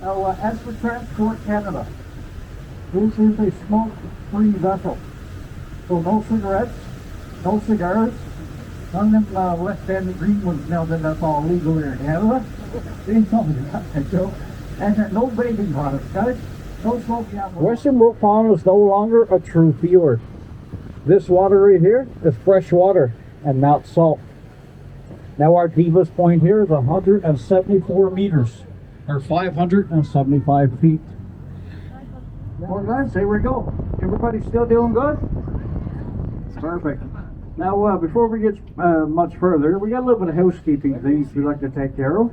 Now, as for Transport Canada, this is a smoke-free vessel. So no cigarettes, no cigars, none of them West End green ones now that that's all legal here in Canada. They told me that, so. And no bathing products, guys. No smoking out. Western Brook Pond is no longer a true fjord. This water right here is fresh water and not salt. Now our deepest point here is 174 meters, or 575 feet. Well guys, there we go. Everybody still doing good? Perfect. Now before we get much further, we got a little bit of housekeeping things we like to take care of.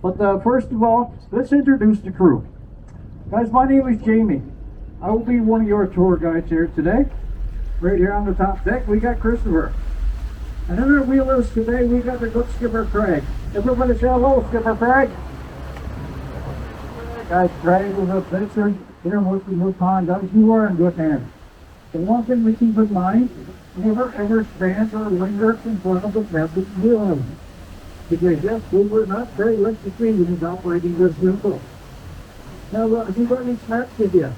But first of all, let's introduce the crew. Guys, my name is Jamie. I will be one of your tour guides here today. Right here on the top deck, we got Christopher. And in our wheelers today, we got the good Skipper Craig. Everybody say hello, Skipper Craig. Guys, Craig is a fisher here with the Brook Pond. Guys, you are in good hands. The one thing we keep in mind, never ever stand or linger in front of the captain's wheel. Because yes, we were not very much to see when he's operating this vehicle. Now, if you've got any snacks with you,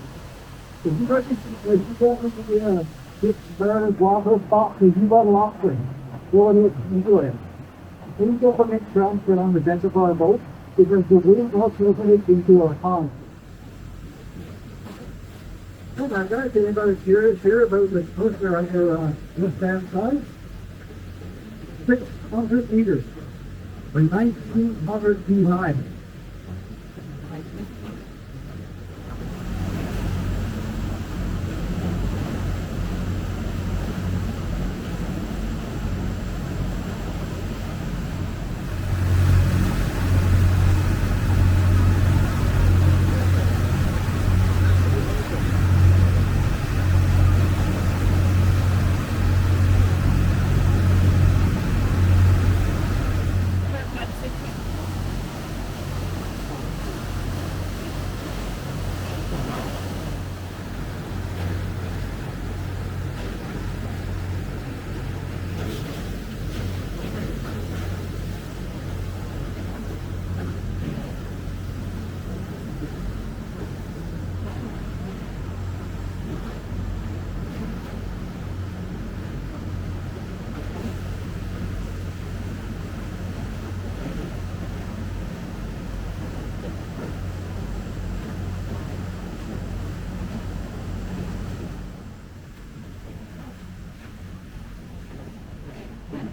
if you've got any get started, water boxes, you've got a lot of them. Go ahead and enjoy it. Please don't make transfer on the deck of our boat because the wind will filtrate into our pond. Oh my gosh, anybody curious here about the coaster on your left-hand side? 600 meters. 1,900 feet high.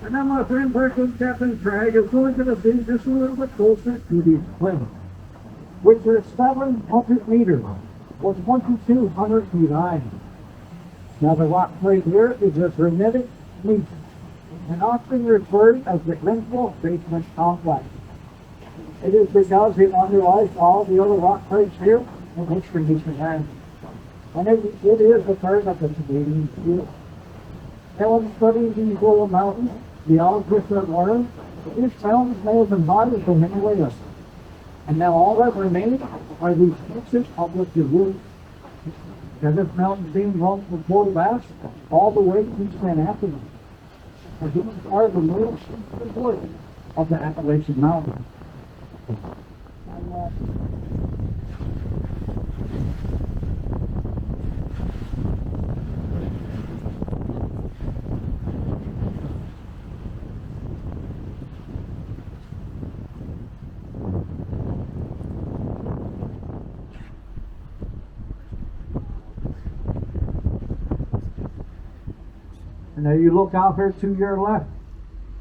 And now my friend Berkeley Captain Craig is going to be just a little bit closer to these cliffs, which are 700 meters, or 2,200 feet high. Now the rock right here is a granitic leaf, and often referred as the Glenville Basement Complex. It is because it underlies all the other rock types here in which we have. And it is a part of the Canadian field. Now when studying these little mountains, the algorithm that learned, these mountains may have been bodied for many layers. And now all that remains are these pieces of what you wood. And this mountain is being run from Port Bass all the way to St. Anthony. And these are the most important of the Appalachian Mountains. And now you look out here to your left,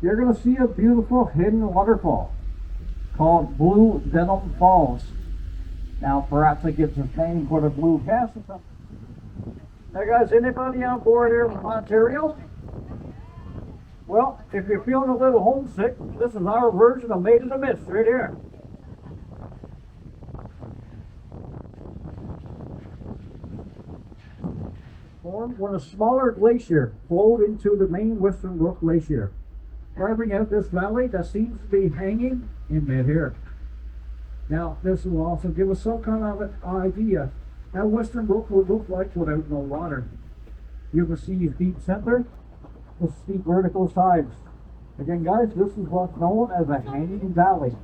you're going to see a beautiful hidden waterfall called Blue Denim Falls. Now perhaps it gives its name for the blue gas or something. Now guys, anybody on board here from Ontario? Well, if you're feeling a little homesick, this is our version of Made in the Mist right here. Formed when a smaller glacier flowed into the main Western Brook Glacier, carving out this valley that seems to be hanging in mid-air. Now, this will also give us some kind of an idea how Western Brook would look like without no water. You can see his deep center, the steep vertical sides. Again, guys, this is what's known as a hanging valley.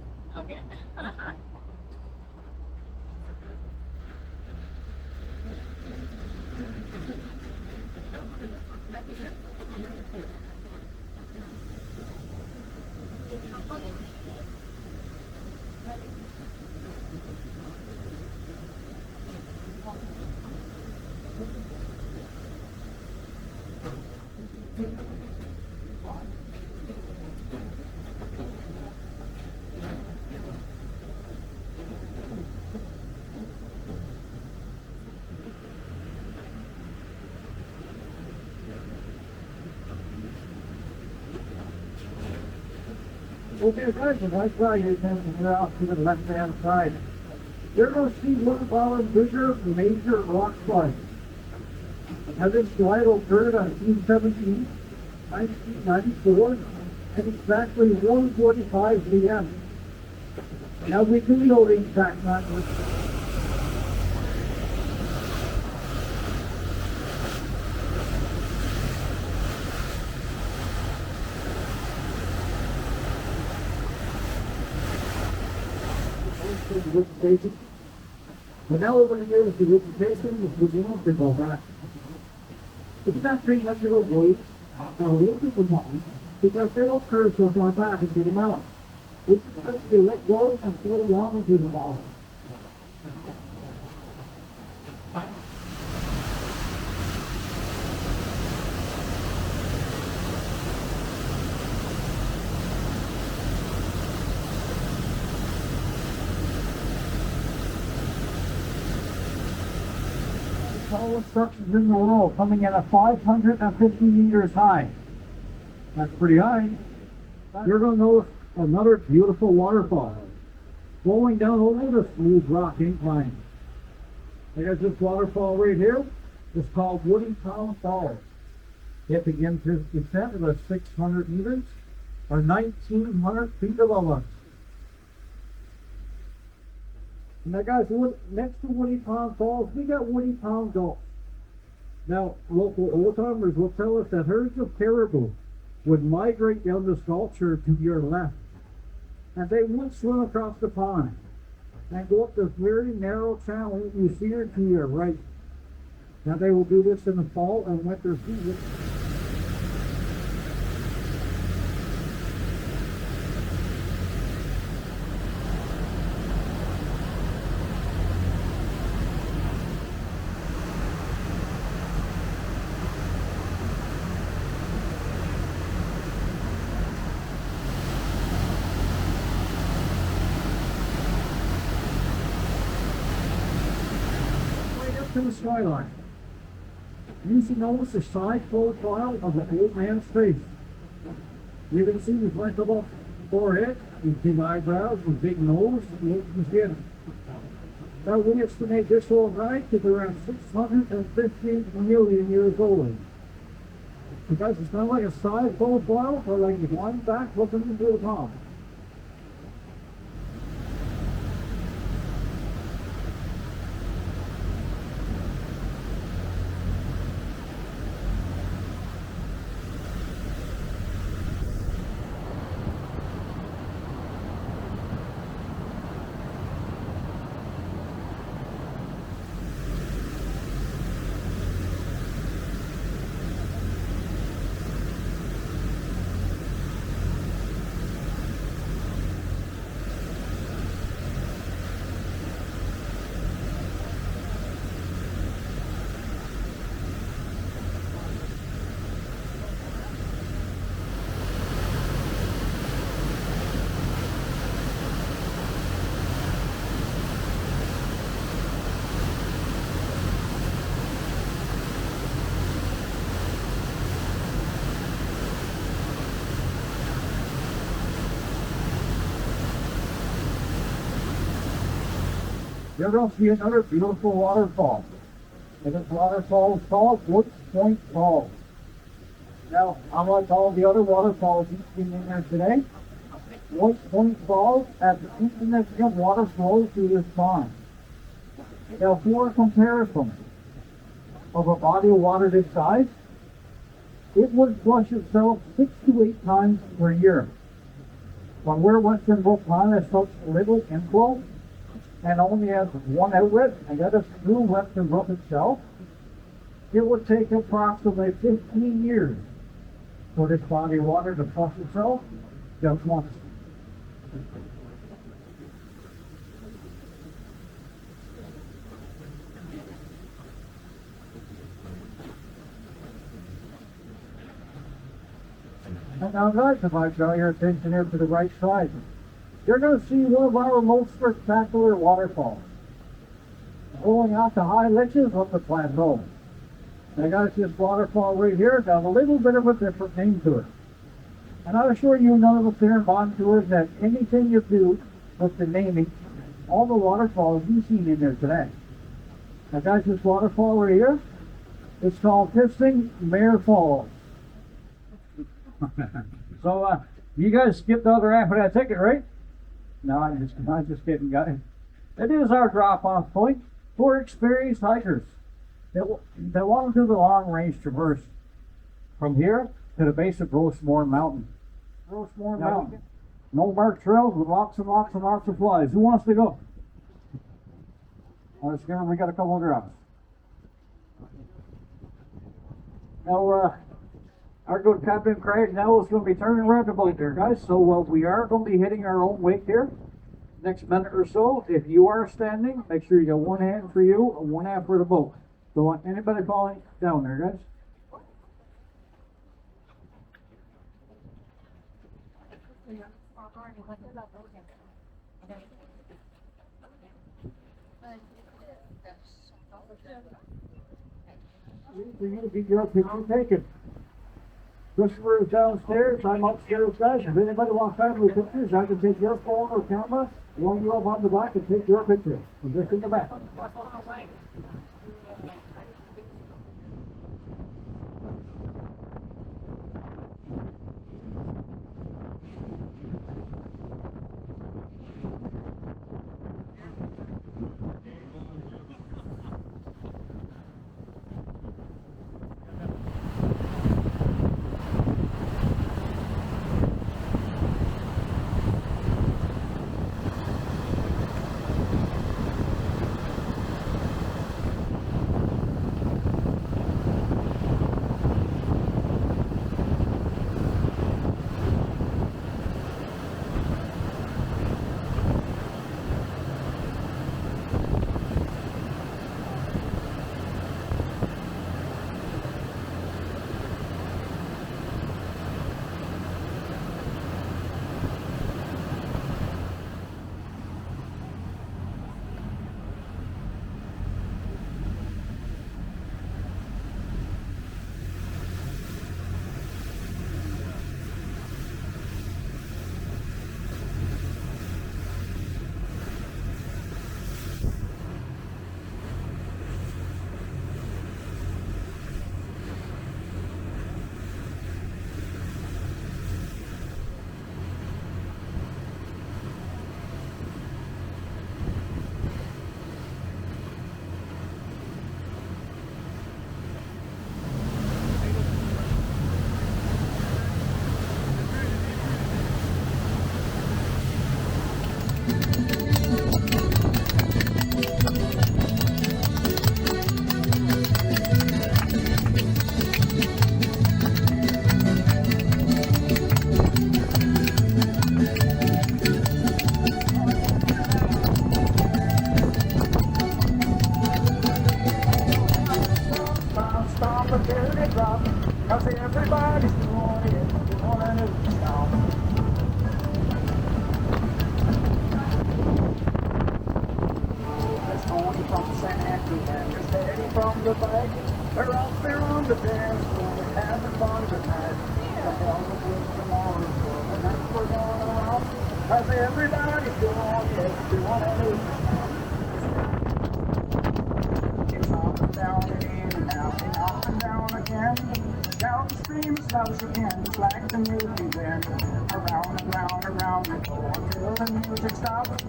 Okay, guys, and I saw you here out to the left-hand side. You're going to see one of our bigger major rock slides. Now, this slide occurred on June 17, 1994, at exactly 1:45 p.m. Now, we do know the exact time. But now over here is the vegetation, which we don't think of that. It's not 300 year old waves. Now, look at the mountain, because they don't curve so far back into the mountain. It's supposed to let go and flow along into the mountain. Tallest structures in the world, coming in at 550 meters high. That's pretty high. You're going to notice another beautiful waterfall flowing down over the smooth rock incline. There's this waterfall right here. It's called Woody Town Falls. It begins its descent at 600 meters, or 1,900 feet above us. Now guys, next to Woody Pond Falls, we got Woody Pond Gulch. Now, local old-timers will tell us that herds of caribou would migrate down this sculpture to your left. And they would swim across the pond and go up this very narrow channel you see here to your right. Now they will do this in the fall and winter season. To the skyline. You should notice the side profile of the old man's face. You can see his lengthable forehead, his big eyebrows, his big nose, and his chin. Now we estimate this old guy to be around 650 million years old. Because it's not like a side profile or like one back looking into the pond. You're going to see another beautiful waterfall. And this waterfall is called Brook Falls. Now, unlike all the other waterfalls you've seen in there today, Brook Falls has insignificant water flow through this pond. Now, for a comparison of a body of water this size, it would flush itself 6 to 8 times per year. But where Western Brook Pond has such little inflow, and only has one outlet, and that is through Western Brook itself, it would take approximately 15 years for this body of water to flush itself just once. And now guys, if I draw your attention here to the right side, you're going to see one of our most spectacular waterfalls. Going out to high ledges of the plateau. Now guys, this waterfall right here got a little bit of a different name to it. And I'll assure you, none of us here on tours that anything you do with the naming, all the waterfalls you've seen in there today. Now guys, this waterfall right here, it's called Kissing Mare Falls. So, you guys skipped the other half of that ticket, right? No, I'm just kidding, guys. It is our drop-off point for experienced hikers that want to do the long-range traverse from here to the base of Gros Morne Mountain. Gros Morne Mountain. No marked trails with lots and lots and lots of flies. Who wants to go? Let's go. We got a couple of drops. Now, our good Captain Craig now is going to be turning around the boat there, guys. So we are going to be hitting our own wake here. Next minute or so, if you are standing, make sure you got one hand for you and one hand for the boat. Don't want anybody falling down there, guys. For you to get your picture taken. Christopher is downstairs, I'm upstairs, guys. If anybody wants family pictures, I can take your phone or camera, warm you up on the back and take your picture. I'm just in the back. Cause everybody's doing it, doing a new song. Let's go from San Antonio, they're steady from the back. They're out there on the dance floor, having fun tonight. The hell with tomorrow, and that's we're going around. Cause everybody's doing it, doing a new song. It's up and down and in and out and up and down again. Down the stream as loud as you can, just like the movie then. Around and round and round you go until the music stops.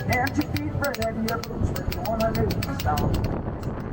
Can't you beat Fred and your boots, we're gonna do stop.